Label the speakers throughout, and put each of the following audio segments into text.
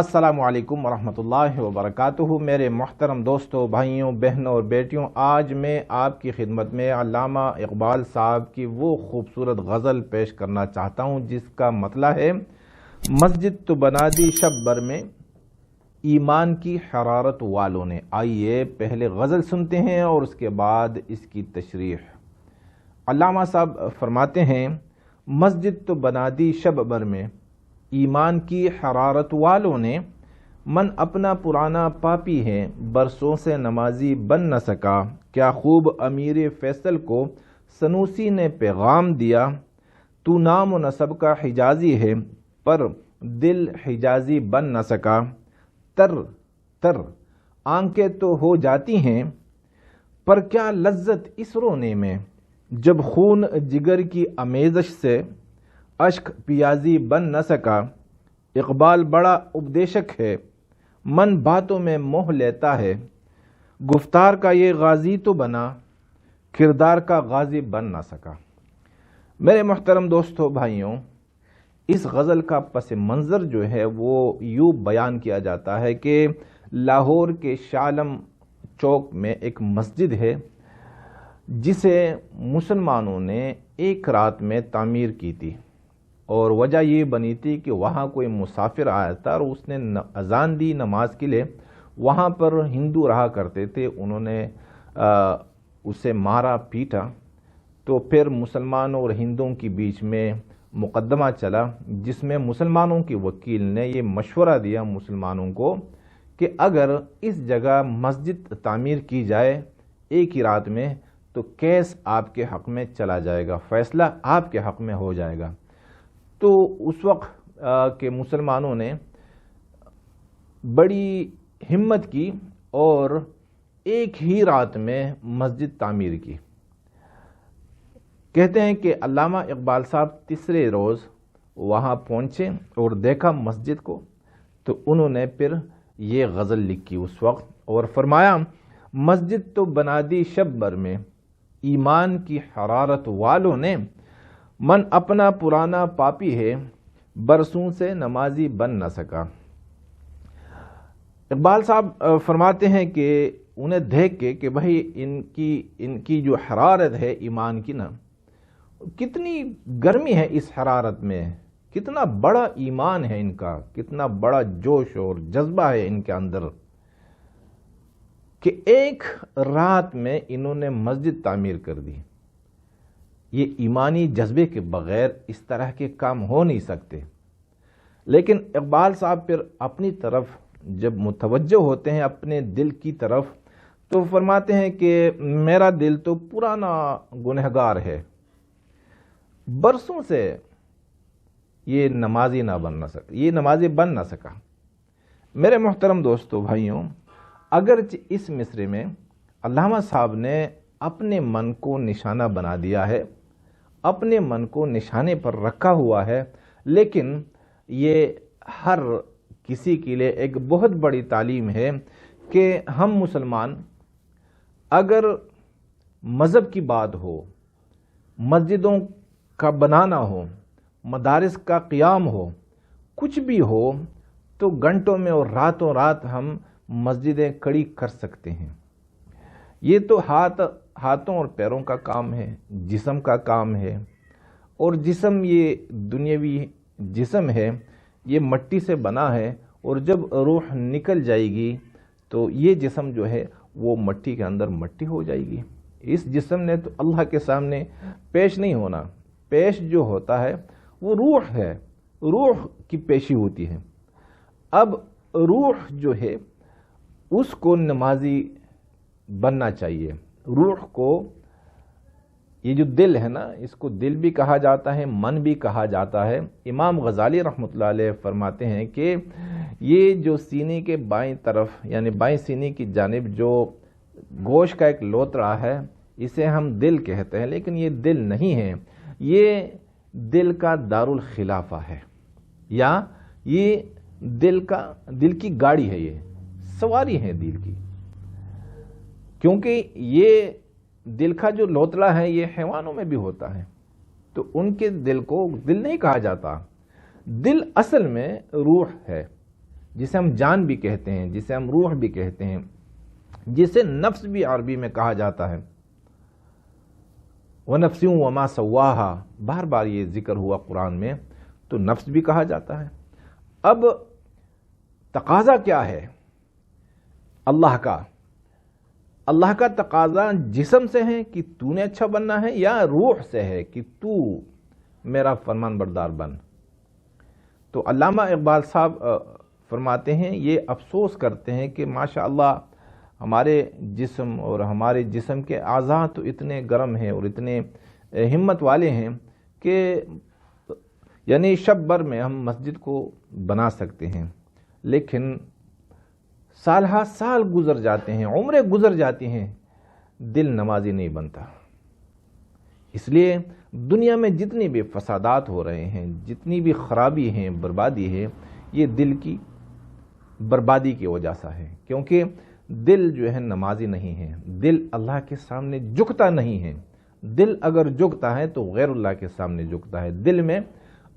Speaker 1: السلام علیکم ورحمۃ اللہ وبرکاتہ۔ میرے محترم دوستوں، بھائیوں، بہنوں اور بیٹیوں، آج میں آپ کی خدمت میں علامہ اقبال صاحب کی وہ خوبصورت غزل پیش کرنا چاہتا ہوں جس کا مطلب ہے مسجد تو بنا دی شب بر میں ایمان کی حرارت والوں نے۔ آئیے پہلے غزل سنتے ہیں اور اس کے بعد اس کی تشریح۔ علامہ صاحب فرماتے ہیں، مسجد تو بنا دی شب بر میں ایمان کی حرارت والوں نے، من اپنا پرانا پاپی ہے برسوں سے نمازی بن نہ سکا، کیا خوب امیر فیصل کو سنوسی نے پیغام دیا، تو نام و نسب کا حجازی ہے پر دل حجازی بن نہ سکا، تر تر آنکھیں تو ہو جاتی ہیں پر کیا لذت اس رونے میں، جب خون جگر کی امیزش سے اشک پیازی بن نہ سکا، اقبال بڑا اپدیشک ہے من باتوں میں موہ لیتا ہے، گفتار کا یہ غازی تو بنا کردار کا غازی بن نہ سکا۔ میرے محترم دوستوں، بھائیوں، اس غزل کا پس منظر جو ہے وہ یوں بیان کیا جاتا ہے کہ لاہور کے شاہ عالم چوک میں ایک مسجد ہے جسے مسلمانوں نے ایک رات میں تعمیر کی تھی، اور وجہ یہ بنی تھی کہ وہاں کوئی مسافر آیا تھا اور اس نے اذان دی نماز کے لیے۔ وہاں پر ہندو رہا کرتے تھے، انہوں نے اسے مارا پیٹا، تو پھر مسلمانوں اور ہندوؤں کے بیچ میں مقدمہ چلا جس میں مسلمانوں کے وکیل نے یہ مشورہ دیا مسلمانوں کو کہ اگر اس جگہ مسجد تعمیر کی جائے ایک ہی رات میں تو کیس آپ کے حق میں چلا جائے گا، فیصلہ آپ کے حق میں ہو جائے گا۔ تو اس وقت کے مسلمانوں نے بڑی ہمت کی اور ایک ہی رات میں مسجد تعمیر کی۔ کہتے ہیں کہ علامہ اقبال صاحب تیسرے روز وہاں پہنچے اور دیکھا مسجد کو، تو انہوں نے پھر یہ غزل لکھی اس وقت اور فرمایا، مسجد تو بنا دی شب بر میں ایمان کی حرارت والوں نے، من اپنا پرانا پاپی ہے برسوں سے نمازی بن نہ سکا۔ اقبال صاحب فرماتے ہیں کہ انہیں دیکھ کے کہ بھائی ان کی جو حرارت ہے ایمان کی نا، کتنی گرمی ہے اس حرارت میں، کتنا بڑا ایمان ہے ان کا، کتنا بڑا جوش اور جذبہ ہے ان کے اندر کہ ایک رات میں انہوں نے مسجد تعمیر کر دی۔ یہ ایمانی جذبے کے بغیر اس طرح کے کام ہو نہیں سکتے۔ لیکن اقبال صاحب پھر اپنی طرف جب متوجہ ہوتے ہیں اپنے دل کی طرف تو فرماتے ہیں کہ میرا دل تو پرانا گنہگار ہے، برسوں سے یہ نمازی بن نہ سکا۔ میرے محترم دوستو، بھائیوں، اگرچہ اس مصرے میں علامہ صاحب نے اپنے من کو نشانہ بنا دیا ہے، اپنے من کو نشانے پر رکھا ہوا ہے، لیکن یہ ہر کسی کے لیے ایک بہت بڑی تعلیم ہے کہ ہم مسلمان اگر مذہب کی بات ہو، مسجدوں کا بنانا ہو، مدارس کا قیام ہو، کچھ بھی ہو، تو گھنٹوں میں اور راتوں رات ہم مسجدیں کھڑی کر سکتے ہیں۔ یہ تو ہاتھوں اور پیروں کا کام ہے، جسم کا کام ہے، اور جسم یہ دنیاوی جسم ہے، یہ مٹی سے بنا ہے، اور جب روح نکل جائے گی تو یہ جسم جو ہے وہ مٹی کے اندر مٹی ہو جائے گی۔ اس جسم نے تو اللہ کے سامنے پیش نہیں ہونا، پیش جو ہوتا ہے وہ روح ہے، روح کی پیشی ہوتی ہے۔ اب روح جو ہے اس کو نمازی بننا چاہیے۔ روح کو، یہ جو دل ہے نا، اس کو دل بھی کہا جاتا ہے، من بھی کہا جاتا ہے۔ امام غزالی رحمۃ اللہ علیہ فرماتے ہیں کہ یہ جو سینے کے بائیں طرف یعنی بائیں سینے کی جانب جو گوشت کا ایک لوتڑا ہے اسے ہم دل کہتے ہیں، لیکن یہ دل نہیں ہے، یہ دل کا دارالخلافہ ہے، یا یہ دل کی گاڑی ہے، یہ سواری ہے دل کی، کیونکہ یہ دل کا جو لوتڑا ہے یہ حیوانوں میں بھی ہوتا ہے، تو ان کے دل کو دل نہیں کہا جاتا۔ دل اصل میں روح ہے، جسے ہم جان بھی کہتے ہیں، جسے ہم روح بھی کہتے ہیں، جسے نفس بھی عربی میں کہا جاتا ہے، وَنَفْسٍ وَمَا سَوَّاهَا، بار بار یہ ذکر ہوا قرآن میں، تو نفس بھی کہا جاتا ہے۔ اب تقاضا کیا ہے اللہ کا تقاضا جسم سے ہے کہ تو نے اچھا بننا ہے، یا روح سے ہے کہ تو میرا فرمان بردار بن؟ تو علامہ اقبال صاحب فرماتے ہیں، یہ افسوس کرتے ہیں کہ ماشاءاللہ ہمارے جسم اور ہمارے جسم کے اعضاء تو اتنے گرم ہیں اور اتنے ہمت والے ہیں کہ یعنی شب بھر میں ہم مسجد کو بنا سکتے ہیں، لیکن سال ہا سال گزر جاتے ہیں، عمریں گزر جاتی ہیں، دل نمازی نہیں بنتا۔ اس لیے دنیا میں جتنی بھی فسادات ہو رہے ہیں، جتنی بھی خرابی ہیں، بربادی ہے، یہ دل کی بربادی کی وجہ سے ہے، کیونکہ دل جو ہے نمازی نہیں ہے، دل اللہ کے سامنے جھکتا نہیں ہے۔ دل اگر جھکتا ہے تو غیر اللہ کے سامنے جھکتا ہے، دل میں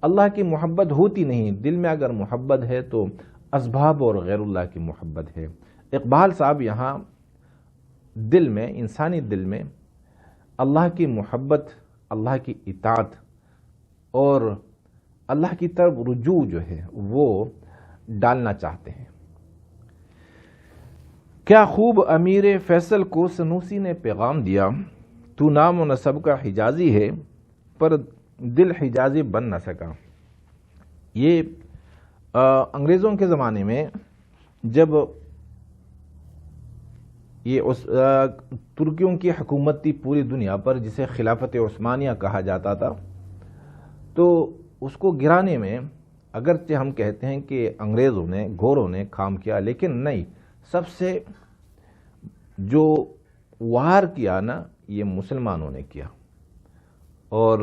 Speaker 1: اللہ کی محبت ہوتی نہیں۔ دل میں اگر محبت ہے تو اسباب اور غیر اللہ کی محبت ہے۔ اقبال صاحب یہاں دل میں، انسانی دل میں اللہ کی محبت، اللہ کی اطاعت اور اللہ کی طرف رجوع جو ہے وہ ڈالنا چاہتے ہیں۔ کیا خوب امیر فیصل کو سنوسی نے پیغام دیا، تو نام و نسب کا حجازی ہے پر دل حجازی بن نہ سکا۔ یہ انگریزوں کے زمانے میں جب یہ ترکیوں کی حکومت تھی پوری دنیا پر، جسے خلافت عثمانیہ کہا جاتا تھا، تو اس کو گرانے میں اگرچہ ہم کہتے ہیں کہ انگریزوں نے، گوروں نے کام کیا، لیکن نہیں، سب سے جو وار کیا نا یہ مسلمانوں نے کیا، اور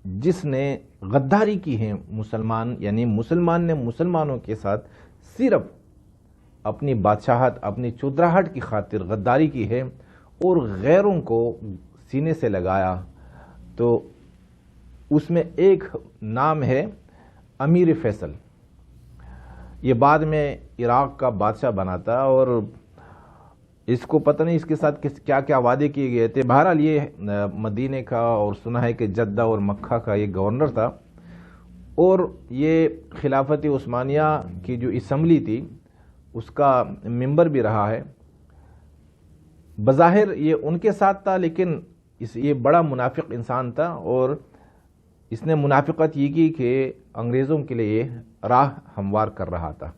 Speaker 1: جس نے غداری کی ہے مسلمان، یعنی مسلمان نے مسلمانوں کے ساتھ صرف اپنی بادشاہت، اپنی چودراہٹ کی خاطر غداری کی ہے اور غیروں کو سینے سے لگایا، تو اس میں ایک نام ہے امیر فیصل۔ یہ بعد میں عراق کا بادشاہ بنا تھا اور اس کو پتہ نہیں اس کے ساتھ کیا کیا وعدے کیے گئے تھے۔ بہرحال یہ مدینے کا اور سنا ہے کہ جدہ اور مکہ کا یہ گورنر تھا، اور یہ خلافت عثمانیہ کی جو اسمبلی تھی اس کا ممبر بھی رہا ہے۔ بظاہر یہ ان کے ساتھ تھا، لیکن یہ بڑا منافق انسان تھا، اور اس نے منافقت یہ کی کہ انگریزوں کے لیے راہ ہموار کر رہا تھا،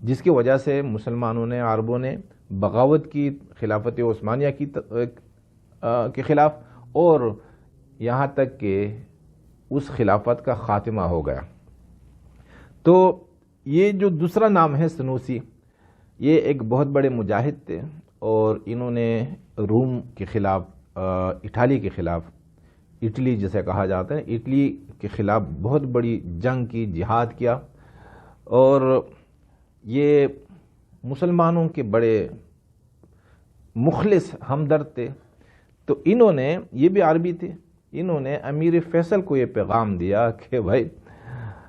Speaker 1: جس کی وجہ سے مسلمانوں نے، عربوں نے بغاوت کی خلافت عثمانیہ کے خلاف، اور یہاں تک کہ اس خلافت کا خاتمہ ہو گیا۔ تو یہ جو دوسرا نام ہے سنوسی، یہ ایک بہت بڑے مجاہد تھے، اور انہوں نے روم کے خلاف، اٹلی کے خلاف، اٹلی جسے کہا جاتا ہے، اٹلی کے خلاف بہت بڑی جنگ کی، جہاد کیا، اور یہ مسلمانوں کے بڑے مخلص ہمدرد تھے۔ تو انہوں نے، یہ بھی عربی تھے، انہوں نے امیر فیصل کو یہ پیغام دیا کہ بھائی،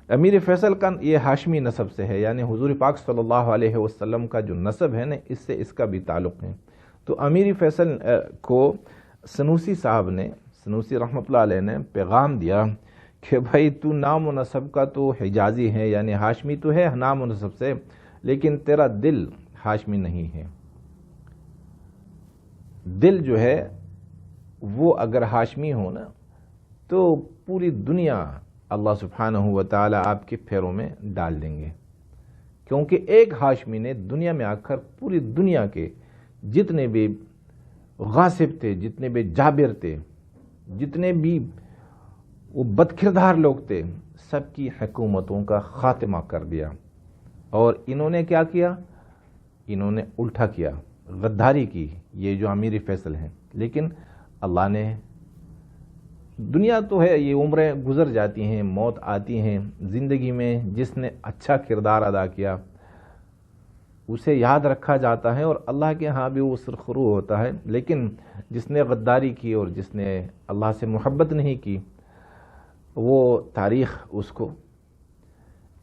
Speaker 1: امیر فیصل کا یہ ہاشمی نسب سے ہے، یعنی حضور پاک صلی اللہ علیہ وسلم کا جو نسب ہے نا، اس سے اس کا بھی تعلق ہے۔ تو امیر فیصل کو سنوسی صاحب نے، سنوسی رحمۃ اللہ علیہ نے پیغام دیا کہ بھائی تو نام و نسب کا تو حجازی ہے، یعنی ہاشمی تو ہے نام و نسب سے، لیکن تیرا دل ہاشمی نہیں ہے۔ دل جو ہے وہ اگر ہاشمی ہو نا تو پوری دنیا اللہ سبحانہ و تعالی آپ کے پیروں میں ڈال دیں گے، کیونکہ ایک ہاشمی نے دنیا میں آ کر پوری دنیا کے جتنے بھی غاصب تھے، جتنے بھی جابر تھے، جتنے بھی وہ بدکردار لوگ تھے، سب کی حکومتوں کا خاتمہ کر دیا۔ اور انہوں نے کیا کیا؟ انہوں نے الٹا کیا، غداری کی، یہ جو امیر فیصل ہیں۔ لیکن اللہ نے، دنیا تو ہے، یہ عمریں گزر جاتی ہیں، موت آتی ہیں زندگی میں، جس نے اچھا کردار ادا کیا اسے یاد رکھا جاتا ہے، اور اللہ کے ہاں بھی وہ سرخرو ہوتا ہے۔ لیکن جس نے غداری کی اور جس نے اللہ سے محبت نہیں کی، وہ تاریخ اس کو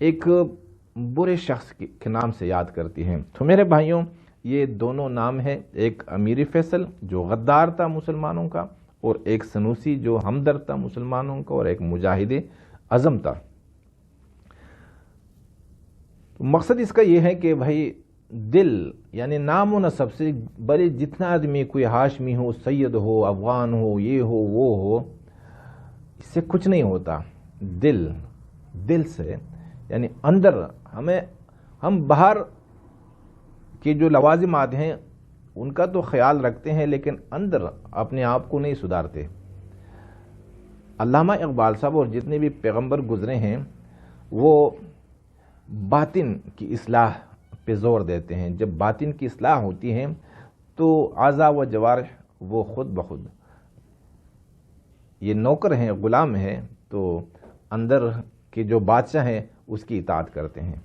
Speaker 1: ایک برے شخص کے نام سے یاد کرتی ہیں۔ تو میرے بھائیوں، یہ دونوں نام ہیں، ایک امیر فیصل جو غدار تھا مسلمانوں کا، اور ایک سنوسی جو ہمدرد تھا مسلمانوں کا، اور ایک مجاہد اعظم تھا۔ مقصد اس کا یہ ہے کہ بھائی دل یعنی نام و نسب سے بڑے جتنا آدمی، کوئی ہاشمی ہو، سید ہو، افغان ہو، یہ ہو وہ ہو، اس سے کچھ نہیں ہوتا۔ دل سے یعنی اندر ہم باہر کے جو لوازمات ہیں ان کا تو خیال رکھتے ہیں، لیکن اندر اپنے آپ کو نہیں سدھارتے۔ علامہ اقبال صاحب اور جتنے بھی پیغمبر گزرے ہیں وہ باطن کی اصلاح پہ زور دیتے ہیں۔ جب باطن کی اصلاح ہوتی ہے تو اعضاء و جوارح وہ خود بخود یہ نوکر ہیں، غلام ہیں، تو اندر کے جو بادشاہ ہیں اس کی اطاعت کرتے ہیں۔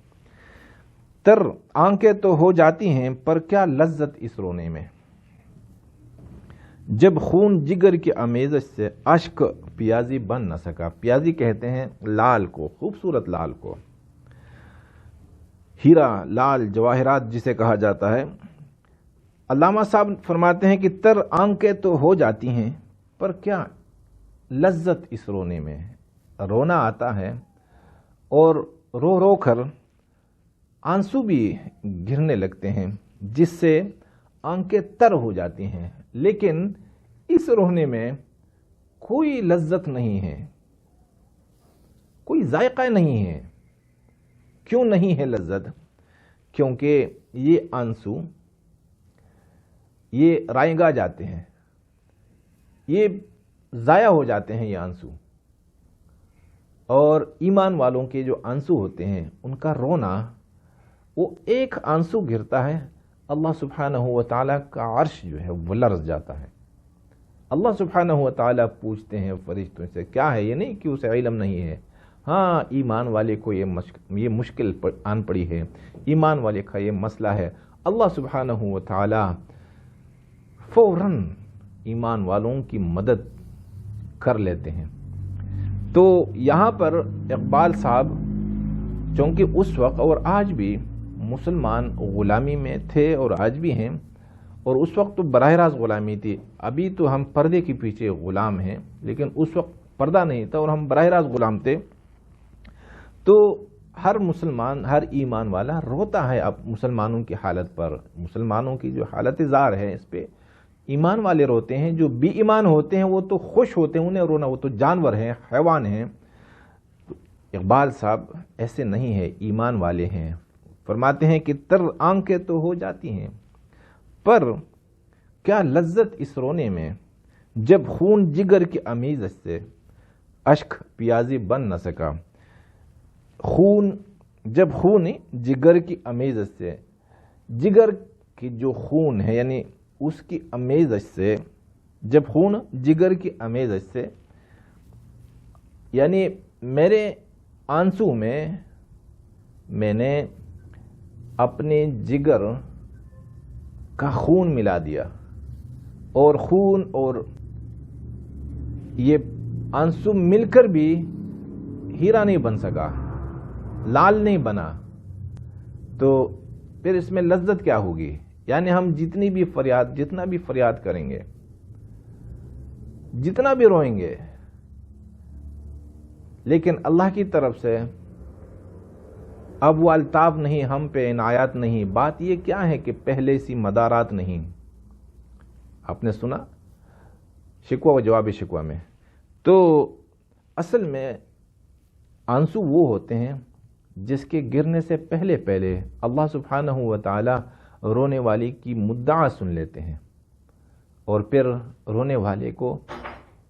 Speaker 1: تر آنکھیں تو ہو جاتی ہیں پر کیا لذت اس رونے میں، جب خون جگر کی آمیزش سے اشک پیازی بن نہ سکا۔ پیازی کہتے ہیں لال کو، خوبصورت لال کو، ہیرا، لال، جواہرات جسے کہا جاتا ہے۔ علامہ صاحب فرماتے ہیں کہ تر آنکھیں تو ہو جاتی ہیں پر کیا لذت اس رونے میں، رونا آتا ہے اور رو رو کر آنسو بھی گرنے لگتے ہیں جس سے آنکھیں تر ہو جاتی ہیں، لیکن اس رونے میں کوئی لذت نہیں ہے، کوئی ذائقہ نہیں ہے۔ کیوں نہیں ہے لذت؟ کیونکہ یہ آنسو یہ رائیگاہ جاتے ہیں، یہ ضائع ہو جاتے ہیں یہ آنسو، اور ایمان والوں کے جو آنسو ہوتے ہیں ان کا رونا، وہ ایک آنسو گرتا ہے اللہ سبحانہ و تعالیٰ کا عرش جو ہے وہ لرز جاتا ہے۔ اللہ سبحانہ و تعالیٰ پوچھتے ہیں فرشتوں سے، کیا ہے؟ یہ نہیں کہ اسے علم نہیں ہے، ہاں ایمان والے کو یہ مشکل آن پڑی ہے، ایمان والے کا یہ مسئلہ ہے، اللہ سبحانہ و تعالیٰ فوراً ایمان والوں کی مدد کر لیتے ہیں۔ تو یہاں پر اقبال صاحب چونکہ اس وقت اور آج بھی مسلمان غلامی میں تھے اور آج بھی ہیں، اور اس وقت تو براہ راست غلامی تھی، ابھی تو ہم پردے کے پیچھے غلام ہیں، لیکن اس وقت پردہ نہیں تھا اور ہم براہ راست غلام تھے۔ تو ہر مسلمان، ہر ایمان والا روتا ہے اب مسلمانوں کی حالت پر، مسلمانوں کی جو حالت زار ہے اس پہ ایمان والے روتے ہیں، جو بے ایمان ہوتے ہیں وہ تو خوش ہوتے ہیں، انہیں رونا، وہ تو جانور ہیں، حیوان ہیں۔ اقبال صاحب ایسے نہیں ہے، ایمان والے ہیں، فرماتے ہیں کہ تر آنکھیں تو ہو جاتی ہیں پر کیا لذت اس رونے میں، جب خون جگر کی امیزش سے اشک پیازی بن نہ سکا۔ جب خون جگر کی امیزش سے، جگر کی جو خون ہے یعنی اس کی امیزش سے، جب خون جگر کی امیزش سے یعنی میرے آنسو میں میں نے اپنے جگر کا خون ملا دیا، اور خون اور یہ آنسو مل کر بھی ہیرا نہیں بن سکا، لال نہیں بنا، تو پھر اس میں لذت کیا ہوگی؟ یعنی ہم جتنا بھی فریاد کریں گے، جتنا بھی روئیں گے، لیکن اللہ کی طرف سے اب وہ الطاف نہیں، ہم پہ عنایات نہیں۔ بات یہ کیا ہے کہ پہلے سی مدارات نہیں۔ آپ نے سنا شکوہ و جواب شکوہ میں، تو اصل میں آنسو وہ ہوتے ہیں جس کے گرنے سے پہلے اللہ سبحانہ و تعالی رونے والی کی مدعا سن لیتے ہیں، اور پھر رونے والے کو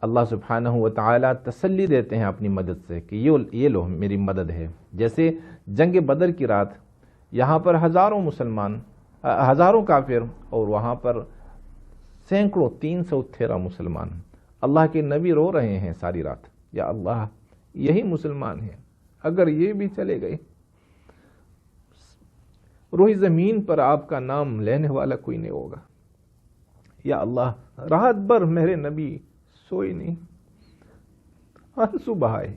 Speaker 1: اللہ سبحانہ و تعالی تسلی دیتے ہیں اپنی مدد سے کہ یہ لو میری مدد ہے۔ جیسے جنگ بدر کی رات، یہاں پر ہزاروں مسلمان، ہزاروں کافر، اور وہاں پر سینکڑوں 313 مسلمان، اللہ کے نبی رو رہے ہیں ساری رات، یا اللہ یہی مسلمان ہیں، اگر یہ بھی چلے گئے روئی زمین پر آپ کا نام لینے والا کوئی نہیں ہوگا، یا اللہ رات بھر میرے نبی سوئی نہیں، آنسو بہائے۔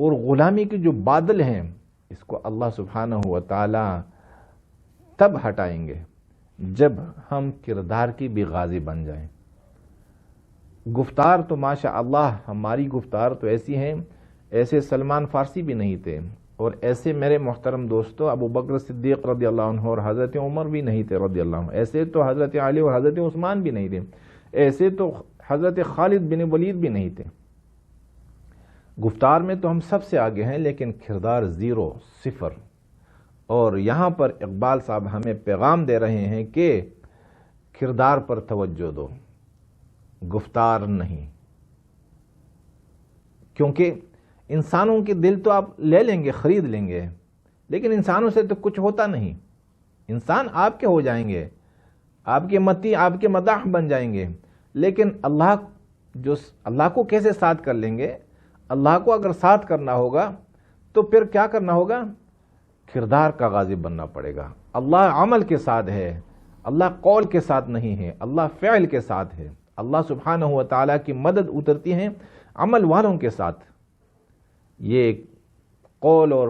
Speaker 1: اور غلامی کے جو بادل ہیں اس کو اللہ سبحانہ و تعالی تب ہٹائیں گے جب ہم کردار کی بھی غازی بن جائیں۔ گفتار تو ماشاء اللہ ہماری گفتار تو ایسی ہیں، ایسے سلمان فارسی بھی نہیں تھے، اور ایسے میرے محترم دوستو ابو بکر صدیق رضی اللہ عنہ اور حضرت عمر بھی نہیں تھے رضی اللہ عنہ، ایسے تو حضرت علی اور حضرت عثمان بھی نہیں تھے، ایسے تو حضرت خالد بن ولید بھی نہیں تھے۔ گفتار میں تو ہم سب سے آگے ہیں، لیکن کردار زیرو، صفر۔ اور یہاں پر اقبال صاحب ہمیں پیغام دے رہے ہیں کہ کردار پر توجہ دو، گفتار نہیں، کیونکہ انسانوں کے دل تو آپ لے لیں گے، خرید لیں گے، لیکن انسانوں سے تو کچھ ہوتا نہیں۔ انسان آپ کے ہو جائیں گے، آپ کے متی، آپ کے مداح بن جائیں گے، لیکن اللہ کو کیسے ساتھ کر لیں گے؟ اللہ کو اگر ساتھ کرنا ہوگا تو پھر کیا کرنا ہوگا؟ کردار کا غازی بننا پڑے گا۔ اللہ عمل کے ساتھ ہے، اللہ قول کے ساتھ نہیں ہے، اللہ فعل کے ساتھ ہے۔ اللہ سبحانہ و تعالیٰ کی مدد اترتی ہے عمل والوں کے ساتھ۔ یہ قول اور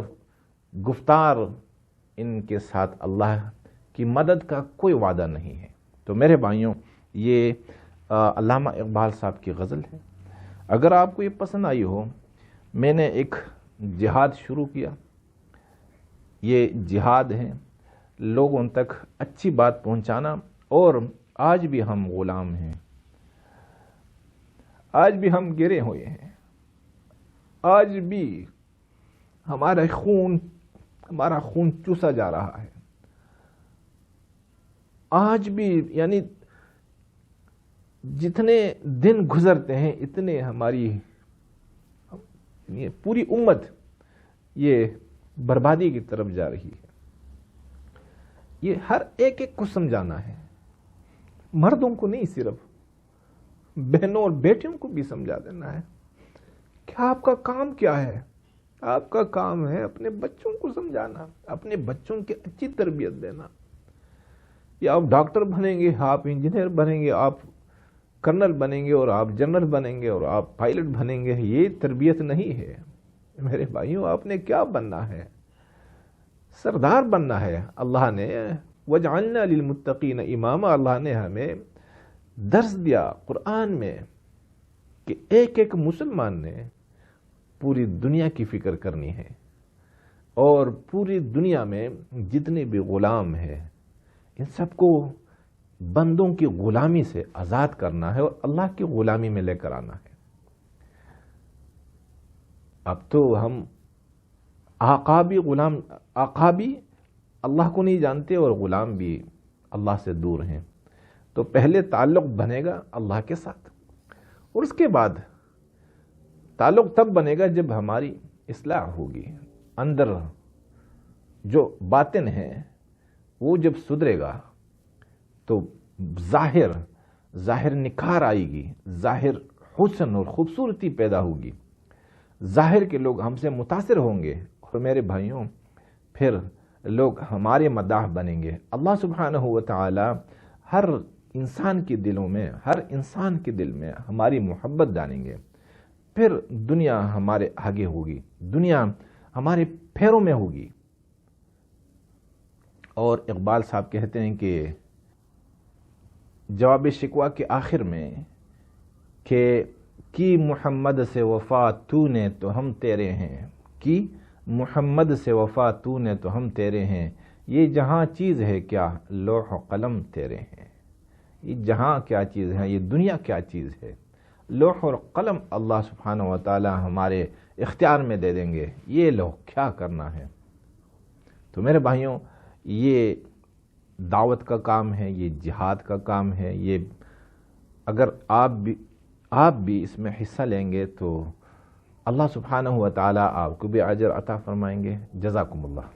Speaker 1: گفتار، ان کے ساتھ اللہ کی مدد کا کوئی وعدہ نہیں ہے۔ تو میرے بھائیوں، یہ علامہ اقبال صاحب کی غزل ہے۔ اگر آپ کو یہ پسند آئی ہو، میں نے ایک جہاد شروع کیا، یہ جہاد ہے لوگوں تک اچھی بات پہنچانا، اور آج بھی ہم غلام ہیں، آج بھی ہم گرے ہوئے ہیں، آج بھی ہمارا خون چوسا جا رہا ہے، آج بھی یعنی جتنے دن گزرتے ہیں اتنے ہماری پوری امت یہ بربادی کی طرف جا رہی ہے۔ یہ ہر ایک کو سمجھانا ہے، مردوں کو نہیں، صرف بہنوں اور بیٹیوں کو بھی سمجھا دینا ہے کہ آپ کا کام کیا ہے۔ آپ کا کام ہے اپنے بچوں کو سمجھانا، اپنے بچوں کی اچھی تربیت دینا۔ یا آپ ڈاکٹر بنیں گے، آپ انجینئر بنیں گے، آپ کرنل بنیں گے، اور آپ جنرل بنیں گے، اور آپ پائلٹ بنیں گے، یہ تربیت نہیں ہے میرے بھائیوں۔ آپ نے کیا بننا ہے؟ سردار بننا ہے۔ اللہ نے وَجْعَلْنَا لِلْمُتَّقِينَ إِمَامًا، اللہ نے ہمیں درس دیا قرآن میں کہ ایک ایک مسلمان نے پوری دنیا کی فکر کرنی ہے، اور پوری دنیا میں جتنے بھی غلام ہیں ان سب کو بندوں کی غلامی سے آزاد کرنا ہے اور اللہ کی غلامی میں لے کر آنا ہے۔ اب تو ہم آقا بھی اللہ کو نہیں جانتے، اور غلام بھی اللہ سے دور ہیں۔ تو پہلے تعلق بنے گا اللہ کے ساتھ، اور اس کے بعد تعلق تب بنے گا جب ہماری اصلاح ہوگی، اندر جو باطن ہے وہ جب سدھرے گا تو ظاہر نکھار آئے گی، ظاہر حسن اور خوبصورتی پیدا ہوگی، ظاہر کے لوگ ہم سے متاثر ہوں گے، اور میرے بھائیوں پھر لوگ ہمارے مداح بنیں گے۔ اللہ سبحانہ و تعالی ہر انسان کے دلوں میں، ہر انسان کے دل میں ہماری محبت ڈالیں گے، پھر دنیا ہمارے آگے ہوگی، دنیا ہمارے پیروں میں ہوگی۔ اور اقبال صاحب کہتے ہیں کہ جواب شکوہ کے آخر میں کہ کی محمد سے وفا تو نے تو ہم تیرے ہیں، کی محمد سے وفا تو نے تو ہم تیرے ہیں، یہ جہاں چیز ہے کیا لوح و قلم تیرے ہیں۔ یہ جہاں کیا چیز ہے، یہ دنیا کیا چیز ہے، لوح اور قلم اللہ سبحانہ و تعالی ہمارے اختیار میں دے دیں گے، یہ لوگ کیا کرنا ہے۔ تو میرے بھائیوں، یہ دعوت کا کام ہے، یہ جہاد کا کام ہے، یہ اگر آپ بھی اس میں حصہ لیں گے تو اللہ سبحانہ و تعالی آپ کو بھی اجر عطا فرمائیں گے۔ جزاکم اللہ۔